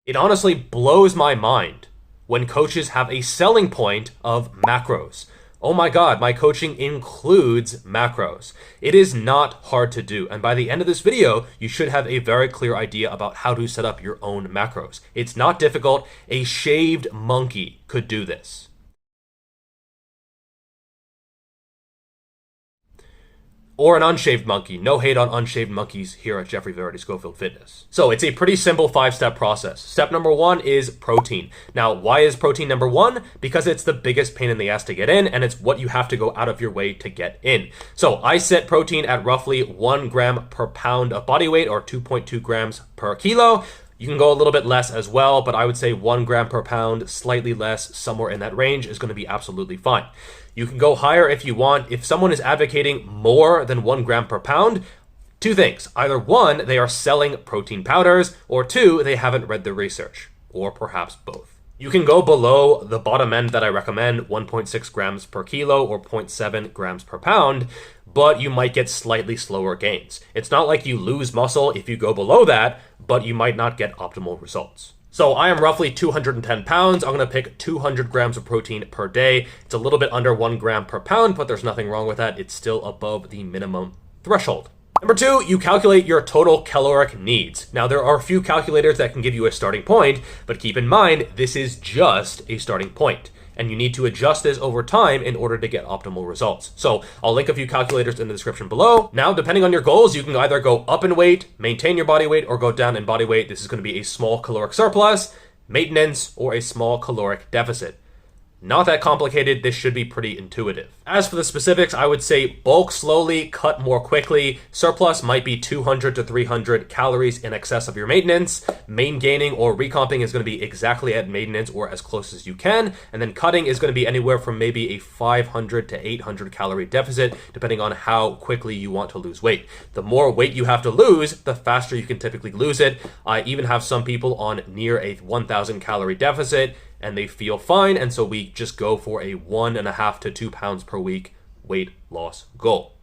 It honestly blows my mind when coaches have a selling point of macros. Oh my God, my coaching includes macros. It is not hard to do. And by the end of this video, you should have a very clear idea about how to set up your own macros. It's not difficult. A shaved monkey could do this. Or an unshaved monkey. No hate on unshaved monkeys here at Jeffrey Verity Schofield Fitness. So it's a pretty simple 5-step process. Step number 1 is protein. Now, why is protein number 1? Because it's the biggest pain in the ass to get in, and it's what you have to go out of your way to get in. So I set protein at roughly 1 gram per pound of body weight, or 2.2 grams per kilo. You can go a little bit less as well, but I would say 1 gram per pound, slightly less, somewhere in that range is going to be absolutely fine. You can go higher if you want. If someone is advocating more than 1 gram per pound, 2 things. Either 1, they are selling protein powders, or 2, they haven't read the research, or perhaps both. You can go below the bottom end that I recommend, 1.6 grams per kilo or 0.7 grams per pound, but you might get slightly slower gains. It's not like you lose muscle if you go below that, but you might not get optimal results. So I am roughly 210 pounds. I'm going to pick 200 grams of protein per day. It's a little bit under 1 gram per pound, but there's nothing wrong with that. It's still above the minimum threshold. Number 2, you calculate your total caloric needs. Now, there are a few calculators that can give you a starting point, but keep in mind, this is just a starting point, and you need to adjust this over time in order to get optimal results. So I'll link a few calculators in the description below. Now, depending on your goals, you can either go up in weight, maintain your body weight, or go down in body weight. This is going to be a small caloric surplus, maintenance, or a small caloric deficit. Not that complicated. This should be pretty intuitive. As for the specifics, I would say bulk slowly, cut more quickly. Surplus might be 200 to 300 calories in excess of your maintenance. Main gaining or recomping is going to be exactly at maintenance or as close as you can. And then cutting is going to be anywhere from maybe a 500 to 800 calorie deficit, depending on how quickly you want to lose weight. The more weight you have to lose, the faster you can typically lose it. I even have some people on near a 1,000 calorie deficit, and they feel fine, and so we just go for a 1.5 to 2 pounds per week weight loss goal.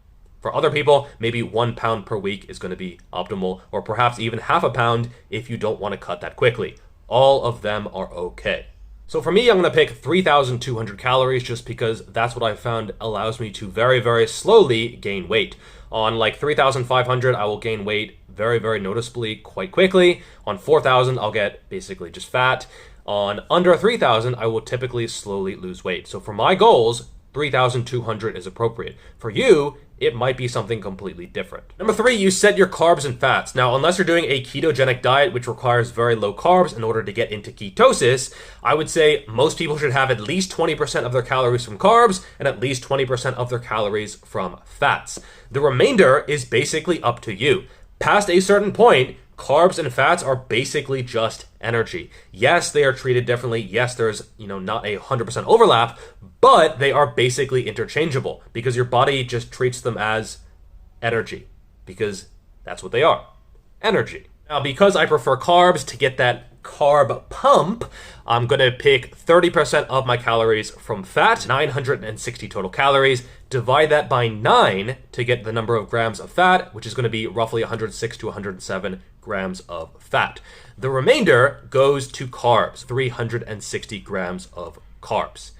For other people, maybe 1 pound per week is going to be optimal, or perhaps even half a pound if you don't want to cut that quickly. All of them are okay. So for me, I'm going to pick 3,200 calories just because that's what I found allows me to very, very slowly gain weight. On like 3,500, I will gain weight very, very noticeably quite quickly. On 4,000, I'll get basically just fat. On under 3,000, I will typically slowly lose weight. So for my goals, 3,200 is appropriate. For you, it might be something completely different. Number 3, you set your carbs and fats. Now, unless you're doing a ketogenic diet, which requires very low carbs in order to get into ketosis, I would say most people should have at least 20% of their calories from carbs and at least 20% of their calories from fats. The remainder is basically up to you. Past a certain point, carbs and fats are basically just energy. Yes, they are treated differently. Yes, there's, not a 100% overlap, but they are basically interchangeable because your body just treats them as energy because that's what they are, energy. Now, because I prefer carbs to get that carb pump, I'm going to pick 30% of my calories from fat, 960 total calories, divide that by 9 to get the number of grams of fat, which is going to be roughly 106 to 107 grams of fat. The remainder goes to carbs, 360 grams of carbs.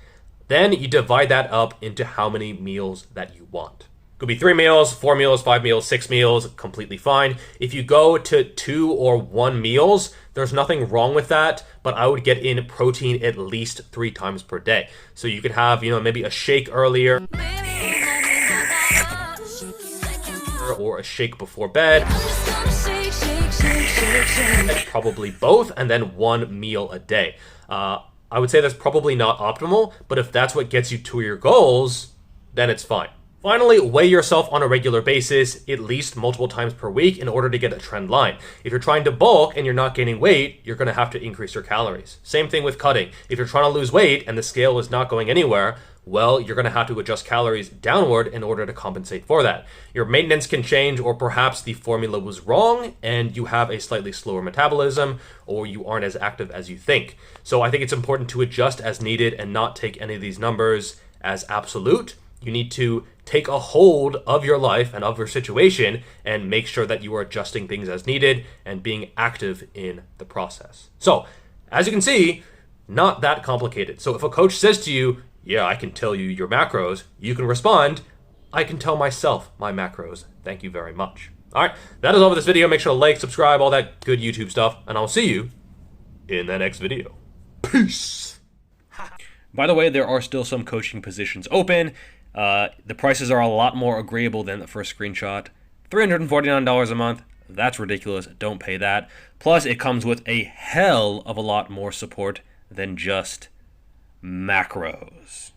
Then you divide that up into how many meals that you want. Could be 3 meals, 4 meals, 5 meals, 6 meals, completely fine. If you go to 2 or 1 meals, there's nothing wrong with that, but I would get in protein at least 3 times per day. So you could have, maybe a shake earlier, or a shake before bed, probably both, and then 1 meal a day. I would say that's probably not optimal, but if that's what gets you to your goals, then it's fine. Finally, weigh yourself on a regular basis, at least multiple times per week in order to get a trend line. If you're trying to bulk and you're not gaining weight, you're going to have to increase your calories. Same thing with cutting. If you're trying to lose weight and the scale is not going anywhere, well, you're going to have to adjust calories downward in order to compensate for that. Your maintenance can change, or perhaps the formula was wrong and you have a slightly slower metabolism, or you aren't as active as you think. So I think it's important to adjust as needed and not take any of these numbers as absolute. You need to take a hold of your life and of your situation and make sure that you are adjusting things as needed and being active in the process. So, as you can see, not that complicated. So if a coach says to you, yeah, I can tell you your macros, you can respond, I can tell myself my macros. Thank you very much. All right, that is all for this video. Make sure to like, subscribe, all that good YouTube stuff, and I'll see you in the next video. Peace. By the way, there are still some coaching positions open. The prices are a lot more agreeable than the first screenshot. $349 a month. That's ridiculous. Don't pay that. Plus, it comes with a hell of a lot more support than just macros.